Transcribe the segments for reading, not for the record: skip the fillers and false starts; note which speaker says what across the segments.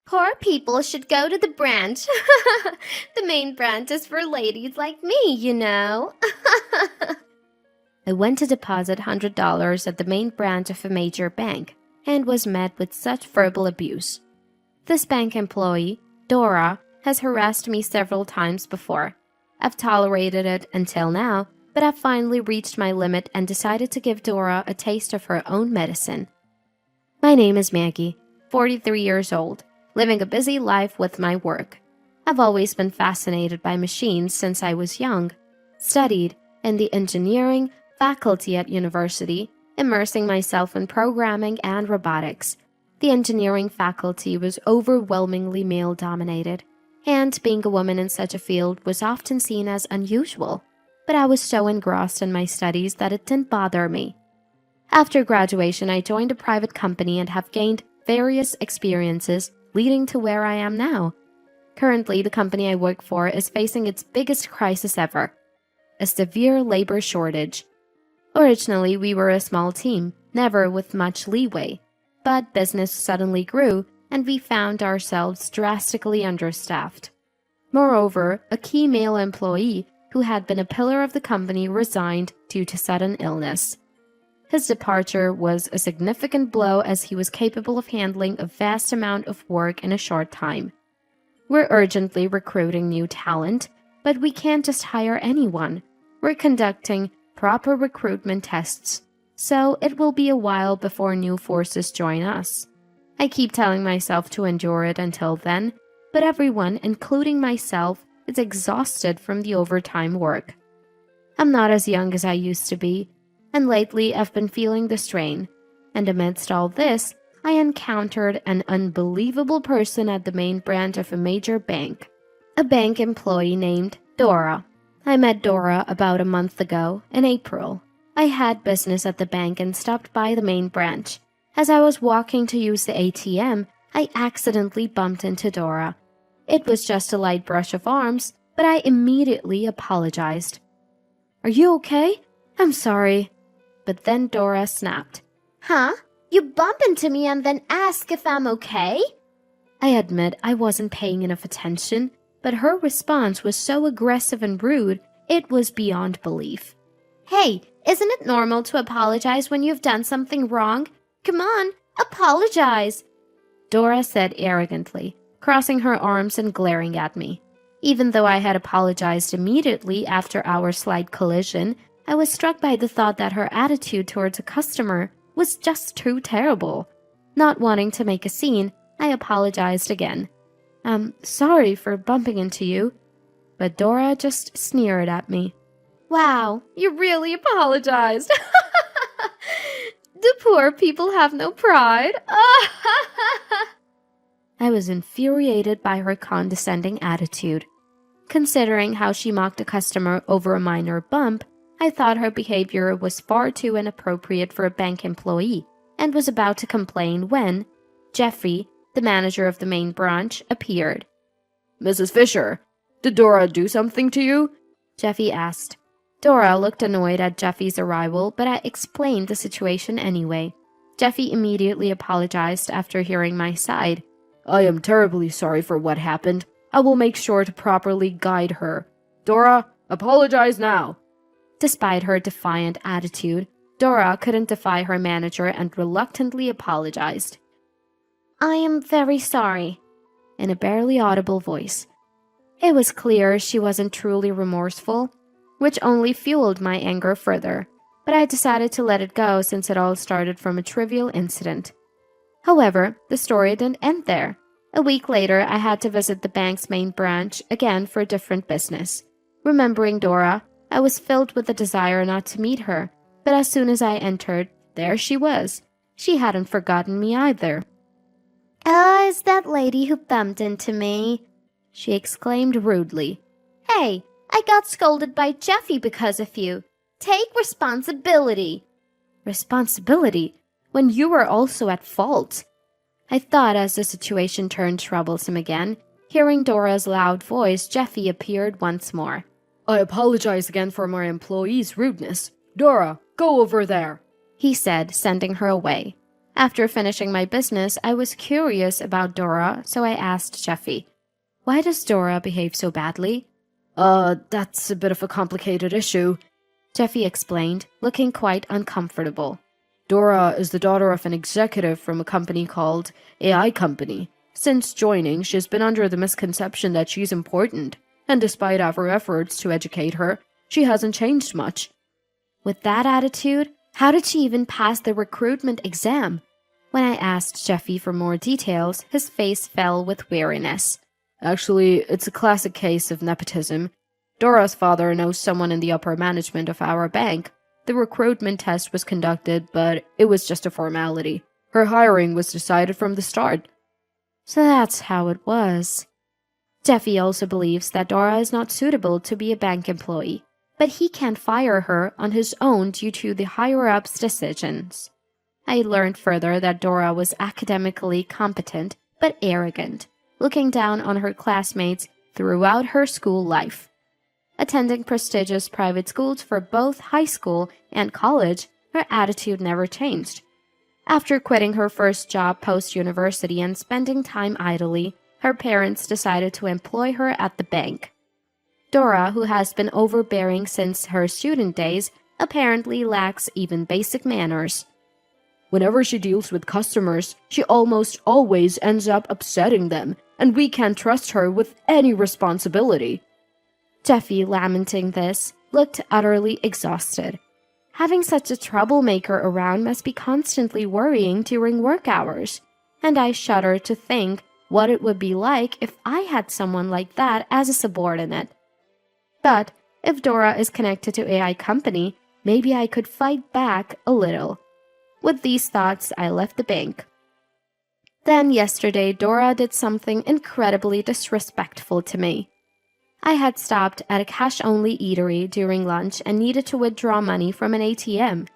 Speaker 1: Poor people should go to the branch. The main branch is for ladies like me, you know. I went to deposit $100 at the main branch of a major bank and was met with such verbal abuse. This bank employee, Dora, has harassed me several times before. I've tolerated it until now, but I've finally reached my limit and decided to give Dora a taste of her own medicine. My name is Maggie, 43 years old, living a busy life with my work. I've always been fascinated by machines since I was young, studied in the engineering faculty at university, immersing myself in programming and robotics. The engineering faculty was overwhelmingly male-dominated, and being a woman in such a field was often seen as unusual. But I was so engrossed in my studies that it didn't bother me. After graduation, I joined a private company and have gained various experiences leading to where I am now. Currently, the company I work for is facing its biggest crisis ever, a severe labor shortage. Originally, we were a small team, never with much leeway, but business suddenly grew and we found ourselves drastically understaffed. Moreover, a key male employee who had been a pillar of the company resigned due to sudden illness. His departure was a significant blow as he was capable of handling a vast amount of work in a short time. We're urgently recruiting new talent, but we can't just hire anyone. We're conducting proper recruitment tests, so it will be a while before new forces join us. I keep telling myself to endure it until then, but everyone, including myself, is exhausted from the overtime work. I'm not as young as I used to be, and lately I've been feeling the strain. And amidst all this, I encountered an unbelievable person at the main branch of a major bank, a bank employee named Dora. I met Dora about a month ago, in April. I had business at the bank and stopped by the main branch. As I was walking to use the ATM, I accidentally bumped into Dora. It was just a light brush of arms, but I immediately apologized. "Are you okay? I'm sorry." But then Dora snapped. "Huh? You bump into me and then ask if I'm okay?" I admit I wasn't paying enough attention, but her response was so aggressive and rude, it was beyond belief. "Hey, isn't it normal to apologize when you've done something wrong? Come on, apologize," Dora said arrogantly, crossing her arms and glaring at me. Even though I had apologized immediately after our slight collision, I was struck by the thought that her attitude towards a customer was just too terrible. Not wanting to make a scene, I apologized again. "I'm sorry for bumping into you," but Dora just sneered at me. "Wow, you really apologized. Do poor people have no pride?" I was infuriated by her condescending attitude. Considering how she mocked a customer over a minor bump, I thought her behavior was far too inappropriate for a bank employee, and was about to complain when Jeffrey, the manager of the main branch, appeared.
Speaker 2: "Mrs. Fisher, did Dora do something to you?"
Speaker 1: Jeffy asked. Dora looked annoyed at Jeffy's arrival, but I explained the situation anyway. Jeffy immediately apologized after hearing my side.
Speaker 2: "I am terribly sorry for what happened. I will make sure to properly guide her. Dora, apologize now."
Speaker 1: Despite her defiant attitude, Dora couldn't defy her manager and reluctantly apologized. "I am very sorry," in a barely audible voice. It was clear she wasn't truly remorseful, which only fueled my anger further, but I decided to let it go since it all started from a trivial incident. However, the story didn't end there. A week later, I had to visit the bank's main branch again for a different business. Remembering Dora, I was filled with the desire not to meet her, but as soon as I entered, there she was. She hadn't forgotten me either. "Oh, is that lady who bumped into me?" she exclaimed rudely. "Hey, I got scolded by Jeffy because of you. Take responsibility." "Responsibility? When you were also at fault?" I thought as the situation turned troublesome again. Hearing Dora's loud voice, Jeffy appeared once more.
Speaker 2: "I apologize again for my employee's rudeness. Dora, go over there,"
Speaker 1: he said, sending her away. After finishing my business, I was curious about Dora, so I asked Jeffy, "Why does Dora behave so badly?"
Speaker 2: That's a bit of a complicated issue,"
Speaker 1: Jeffy explained, looking quite uncomfortable.
Speaker 2: "Dora is the daughter of an executive from a company called AI Company. Since joining, she's been under the misconception that she's important, and despite our efforts to educate her, she hasn't changed much."
Speaker 1: With that attitude, how did she even pass the recruitment exam? When I asked Jeffy for more details, his face fell with weariness.
Speaker 2: "Actually, it's a classic case of nepotism. Dora's father knows someone in the upper management of our bank. The recruitment test was conducted, but it was just a formality. Her hiring was decided from the start."
Speaker 1: So that's how it was. Jeffy also believes that Dora is not suitable to be a bank employee, but he can't fire her on his own due to the higher-ups' decisions. I learned further that Dora was academically competent but arrogant, looking down on her classmates throughout her school life. Attending prestigious private schools for both high school and college, her attitude never changed. After quitting her first job post-university and spending time idly, her parents decided to employ her at the bank. Dora, who has been overbearing since her student days, apparently lacks even basic manners.
Speaker 2: "Whenever she deals with customers, she almost always ends up upsetting them, and we can't trust her with any responsibility."
Speaker 1: Jeffy, lamenting this, looked utterly exhausted. Having such a troublemaker around must be constantly worrying during work hours, and I shudder to think what it would be like if I had someone like that as a subordinate. But if Dora is connected to AI Company, maybe I could fight back a little. With these thoughts, I left the bank. Then yesterday, Dora did something incredibly disrespectful to me. I had stopped at a cash-only eatery during lunch and needed to withdraw money from an ATM.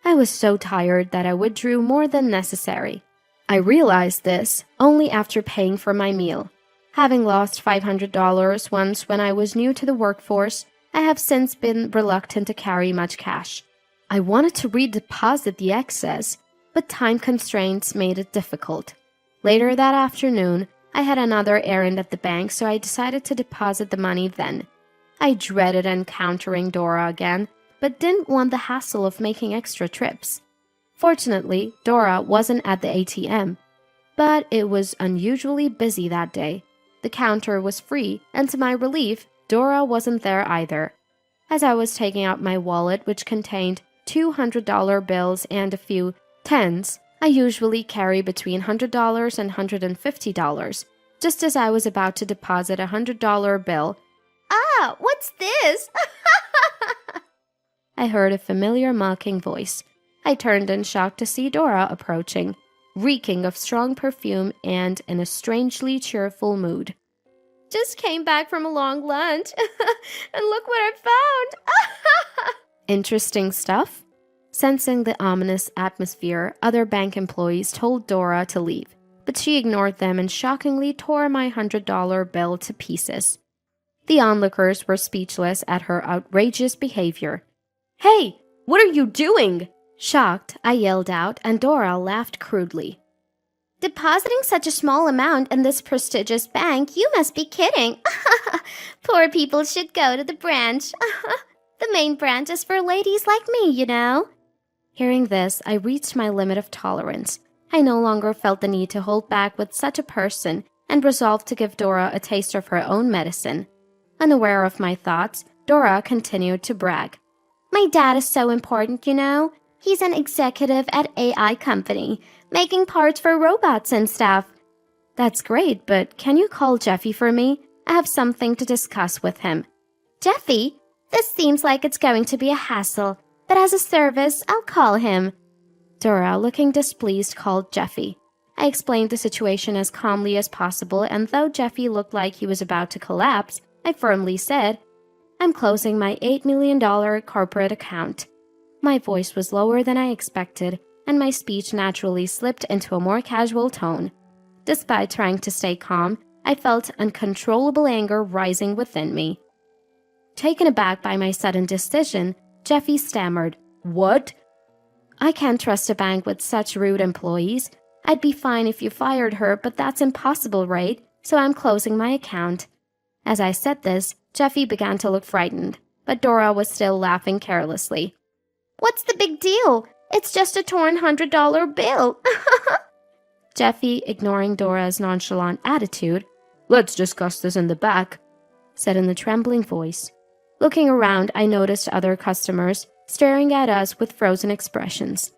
Speaker 1: I was so tired that I withdrew more than necessary. I realized this only after paying for my meal. Having lost $500 once when I was new to the workforce, I have since been reluctant to carry much cash. I wanted to redeposit the excess, but time constraints made it difficult. Later that afternoon, I had another errand at the bank, so I decided to deposit the money then. I dreaded encountering Dora again, but didn't want the hassle of making extra trips. Fortunately, Dora wasn't at the ATM, but it was unusually busy that day. The counter was free, and to my relief, Dora wasn't there either. As I was taking out my wallet, which contained $200 bills and a few tens, I usually carry between $100 and $150. Just as I was about to deposit a $100 bill, "Ah, what's this?" I heard a familiar mocking voice. I turned in shock to see Dora approaching, reeking of strong perfume and in a strangely cheerful mood. "Just came back from a long lunch, and look what I found!" Interesting stuff? Sensing the ominous atmosphere, other bank employees told Dora to leave, but she ignored them and shockingly tore my $100 bill to pieces. The onlookers were speechless at her outrageous behavior. "Hey, what are you doing?" Shocked, I yelled out, and Dora laughed crudely. "Depositing such a small amount in this prestigious bank, you must be kidding. Poor people should go to the branch. The main branch is for ladies like me, you know." Hearing this, I reached my limit of tolerance. I no longer felt the need to hold back with such a person and resolved to give Dora a taste of her own medicine. Unaware of my thoughts, Dora continued to brag. "My dad is so important, you know. He's an executive at AI Company, making parts for robots and stuff." "That's great, but can you call Jeffy for me? I have something to discuss with him." "Jeffy? This seems like it's going to be a hassle, but as a service, I'll call him." Dora, looking displeased, called Jeffy. I explained the situation as calmly as possible, and though Jeffy looked like he was about to collapse, I firmly said, "I'm closing my $8 million corporate account." My voice was lower than I expected, and my speech naturally slipped into a more casual tone. Despite trying to stay calm, I felt uncontrollable anger rising within me. Taken aback by my sudden decision, Jeffy stammered, "What?" I can't trust a bank with such rude employees. I'd be fine if you fired her, but that's impossible, right? So I'm closing my account." As I said this, Jeffy began to look frightened, but Dora was still laughing carelessly. "What's the big deal? It's just a torn $100 bill." Jeffy, ignoring Dora's nonchalant attitude,
Speaker 2: "Let's discuss this in the back,"
Speaker 1: said in a trembling voice. Looking around, I noticed other customers staring at us with frozen expressions.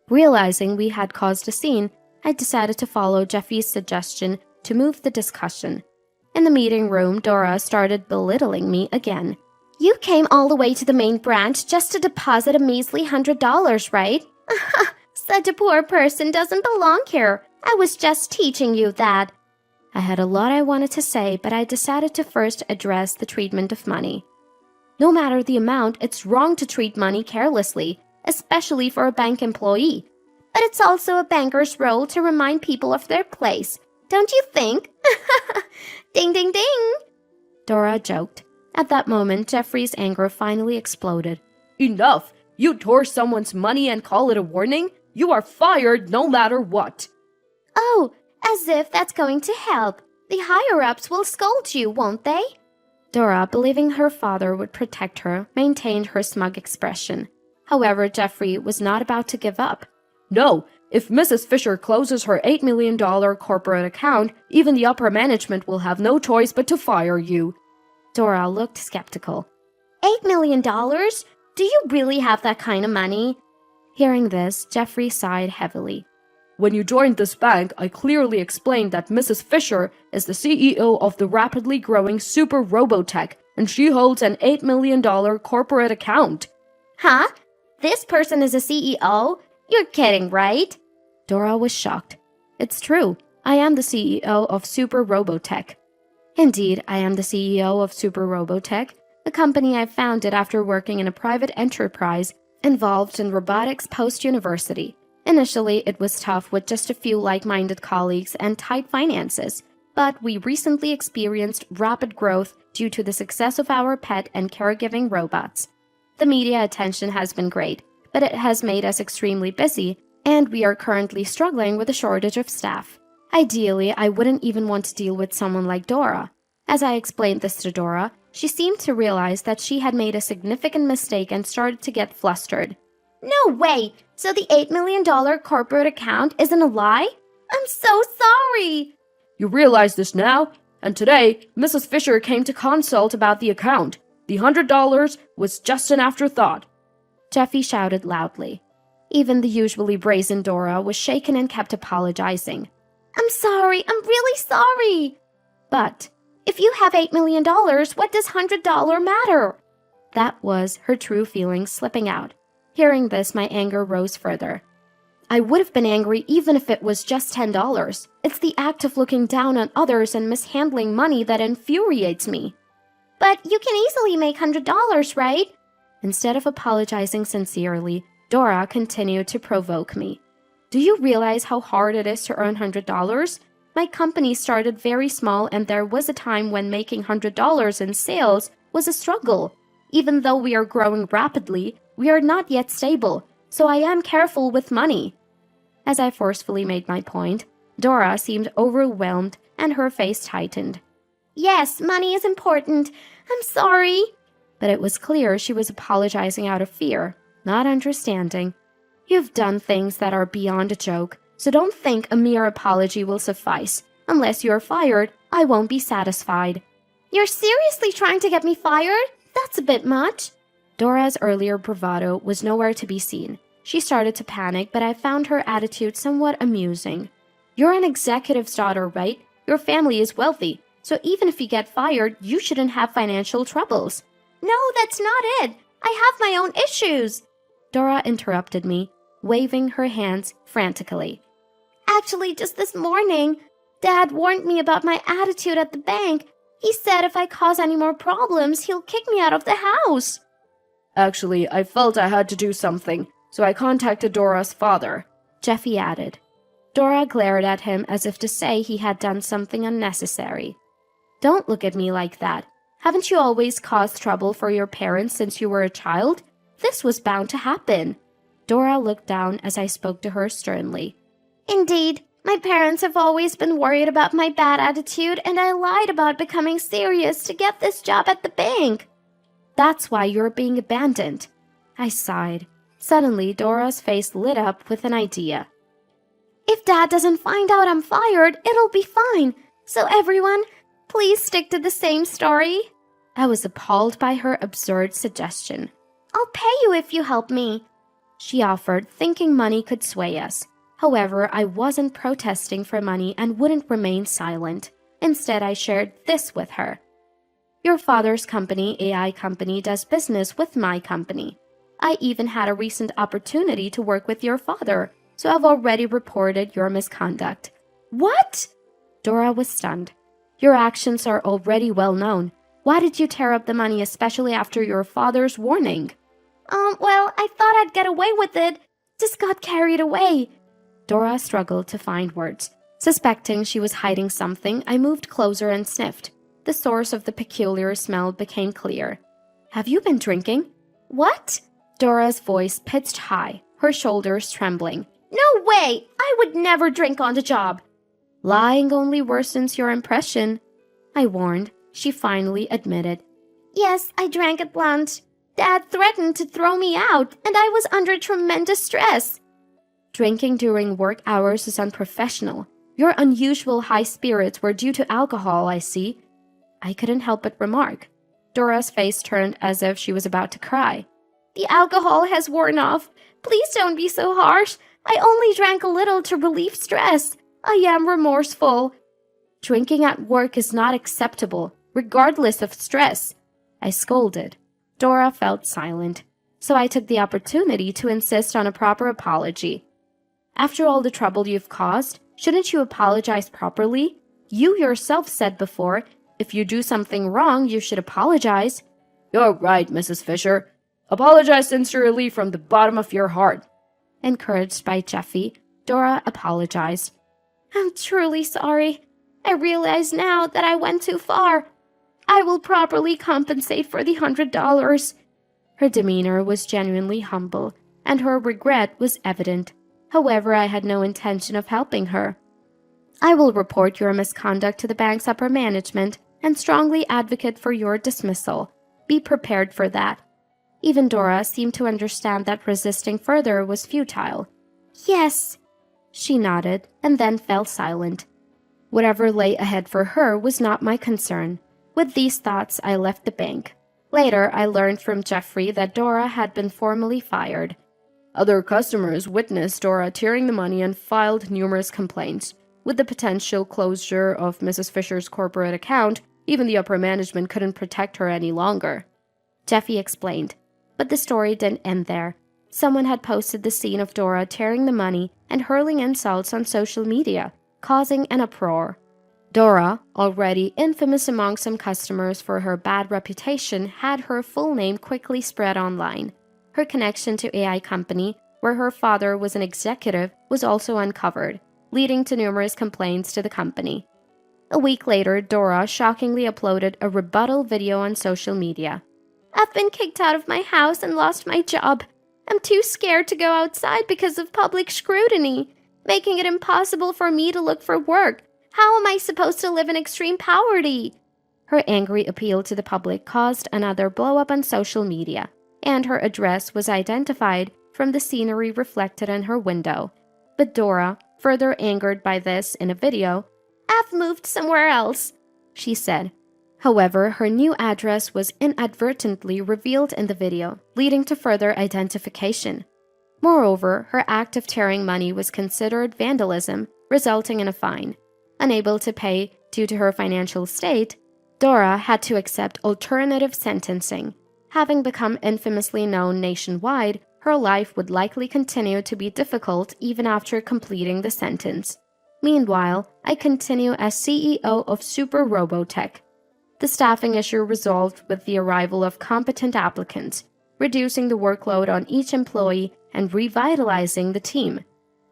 Speaker 1: Realizing we had caused a scene, I decided to follow Jeffy's suggestion to move the discussion. In the meeting room, Dora started belittling me again. "You came all the way to the main branch just to deposit a measly $100, right? Such a poor person doesn't belong here. I was just teaching you that." I had a lot I wanted to say, but I decided to first address the treatment of money. No matter the amount, it's wrong to treat money carelessly, especially for a bank employee. But it's also a banker's role to remind people of their place, don't you think? Ding, ding, ding! Dora joked. At that moment, Jeffrey's anger finally exploded.
Speaker 2: "Enough! You tore someone's money and call it a warning? You are fired no matter what."
Speaker 1: "Oh, as if that's going to help. The higher-ups will scold you, won't they?" Dora, believing her father would protect her, maintained her smug expression. However, Jeffrey was not about to give up.
Speaker 2: "No, if Mrs. Fisher closes her $8 million corporate account, even the upper management will have no choice but to fire you."
Speaker 1: Dora looked skeptical. $8 million? Do you really have that kind of money? Hearing this, Jeffrey sighed heavily.
Speaker 2: "When you joined this bank, I clearly explained that Mrs. Fisher is the CEO of the rapidly growing Super Robotech, and she holds an $8 million corporate account."
Speaker 1: "Huh? This person is a CEO? You're kidding, right?" Dora was shocked. "It's true. I am the CEO of Super Robotech." "Indeed, I am the CEO of Super Robotech, a company I founded after working in a private enterprise involved in robotics post-university. Initially, it was tough with just a few like-minded colleagues and tight finances, but we recently experienced rapid growth due to the success of our pet and caregiving robots. The media attention has been great, but it has made us extremely busy, and we are currently struggling with a shortage of staff. Ideally, I wouldn't even want to deal with someone like Dora." As I explained this to Dora, she seemed to realize that she had made a significant mistake and started to get flustered. "No way! So the $8 million corporate account isn't a lie? I'm so sorry!"
Speaker 2: "You realize this now? And today, Mrs. Fisher came to consult about the account. The $100 was just an afterthought."
Speaker 1: Jeffy shouted loudly. Even the usually brazen Dora was shaken and kept apologizing. "I'm sorry, I'm really sorry!" "But if you have $8 million, what does $100 matter?" That was her true feelings slipping out. Hearing this, my anger rose further. I would have been angry even if it was just $10. It's the act of looking down on others and mishandling money that infuriates me. "But you can easily make $100, right?" Instead of apologizing sincerely, Dora continued to provoke me. "Do you realize how hard it is to earn $100? My company started very small, and there was a time when making $100 in sales was a struggle. Even though we are growing rapidly, we are not yet stable, so I am careful with money." As I forcefully made my point, Dora seemed overwhelmed and her face tightened. "Yes, money is important. I'm sorry." But it was clear she was apologizing out of fear, not understanding. "You've done things that are beyond a joke, so don't think a mere apology will suffice. Unless you're fired, I won't be satisfied." "You're seriously trying to get me fired? That's a bit much." Dora's earlier bravado was nowhere to be seen. She started to panic, but I found her attitude somewhat amusing. "You're an executive's daughter, right? Your family is wealthy, so even if you get fired, you shouldn't have financial troubles." "No, that's not it. I have my own issues." Dora interrupted me, waving her hands frantically. "Actually, just this morning, Dad warned me about my attitude at the bank. He said if I cause any more problems, he'll kick me out of the house."
Speaker 2: "Actually, I felt I had to do something, so I contacted Dora's father,"
Speaker 1: Jeffy added. Dora glared at him as if to say he had done something unnecessary. "Don't look at me like that. Haven't you always caused trouble for your parents since you were a child? This was bound to happen." Dora looked down as I spoke to her sternly. Indeed, my parents have always been worried about my bad attitude, and I lied about becoming serious to get this job at the bank. That's why you're being abandoned. I sighed. Suddenly, Dora's face lit up with an idea. If Dad doesn't find out I'm fired, it'll be fine. So everyone, please stick to the same story. I was appalled by her absurd suggestion. I'll pay you if you help me, she offered, thinking money could sway us. However, I wasn't protesting for money and wouldn't remain silent. Instead, I shared this with her. Your father's company, AI Company, does business with my company. I even had a recent opportunity to work with your father, so I've already reported your misconduct. What? Dora was stunned. Your actions are already well known. Why did you tear up the money, especially after your father's warning? Well, I thought I'd get away with it. Just got carried away. Dora struggled to find words. Suspecting she was hiding something, I moved closer and sniffed. The source of the peculiar smell became clear. Have you been drinking? What? Dora's voice pitched high, her shoulders trembling. No way! I would never drink on the job. Lying only worsens your impression, I warned. She finally admitted. Yes, I drank at lunch. Dad threatened to throw me out, and I was under tremendous stress. Drinking during work hours is unprofessional. Your unusual high spirits were due to alcohol, I see. I couldn't help but remark. Dora's face turned as if she was about to cry. The alcohol has worn off. Please don't be so harsh. I only drank a little to relieve stress. I am remorseful. Drinking at work is not acceptable, regardless of stress, I scolded. Dora felt silent, so I took the opportunity to insist on a proper apology. After all the trouble you've caused, shouldn't you apologize properly? You yourself said before, if you do something wrong, you should apologize. You're right, Mrs. Fisher. Apologize sincerely from the bottom of your heart. Encouraged by Jeffy, Dora apologized. I'm truly sorry. I realize now that I went too far. I will properly compensate for the $100. Her demeanor was genuinely humble, and her regret was evident. However, I had no intention of helping her. I will report your misconduct to the bank's upper management and strongly advocate for your dismissal. Be prepared for that. Even Dora seemed to understand that resisting further was futile. Yes, she nodded and then fell silent. Whatever lay ahead for her was not my concern. With these thoughts, I left the bank. Later, I learned from Jeffrey that Dora had been formally fired. Other customers witnessed Dora tearing the money and filed numerous complaints. With the potential closure of Mrs. Fisher's corporate account, even the upper management couldn't protect her any longer. Jeffy explained. But the story didn't end there. Someone had posted the scene of Dora tearing the money and hurling insults on social media, causing an uproar. Dora, already infamous among some customers for her bad reputation, had her full name quickly spread online. Her connection to AI Company, where her father was an executive, was also uncovered, leading to numerous complaints to the company. A week later, Dora shockingly uploaded a rebuttal video on social media. I've been kicked out of my house and lost my job. I'm too scared to go outside because of public scrutiny, making it impossible for me to look for work. How am I supposed to live in extreme poverty? Her angry appeal to the public caused another blow-up on social media, and her address was identified from the scenery reflected in her window. But Dora, further angered by this in a video, I've moved somewhere else, she said. However, her new address was inadvertently revealed in the video, leading to further identification. Moreover, her act of tearing money was considered vandalism, resulting in a fine. Unable to pay due to her financial state, Dora had to accept alternative sentencing. Having become infamously known nationwide, her life would likely continue to be difficult even after completing the sentence. Meanwhile, I continue as CEO of Super Robotech. The staffing issue resolved with the arrival of competent applicants, reducing the workload on each employee and revitalizing the team.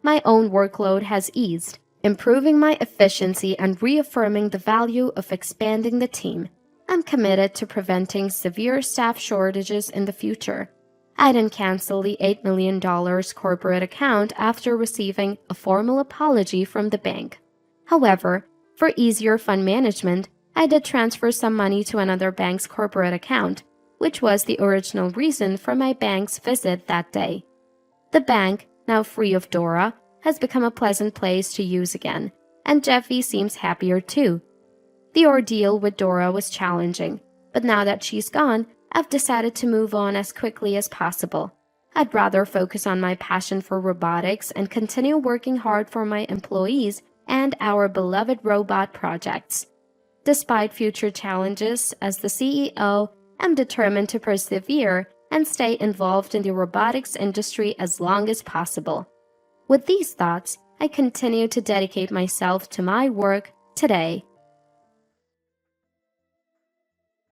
Speaker 1: My own workload has eased, improving my efficiency and reaffirming the value of expanding the team. I'm committed to preventing severe staff shortages in the future. I didn't cancel the $8 million corporate account after receiving a formal apology from the bank. However, for easier fund management, I did transfer some money to another bank's corporate account, which was the original reason for my bank's visit that day. The bank, now free of Dora, has become a pleasant place to use again, and Jeffy seems happier too. The ordeal with Dora was challenging, but now that she's gone, I've decided to move on as quickly as possible. I'd rather focus on my passion for robotics and continue working hard for my employees and our beloved robot projects. Despite future challenges, as the CEO, I'm determined to persevere and stay involved in the robotics industry as long as possible. With these thoughts, I continue to dedicate myself to my work today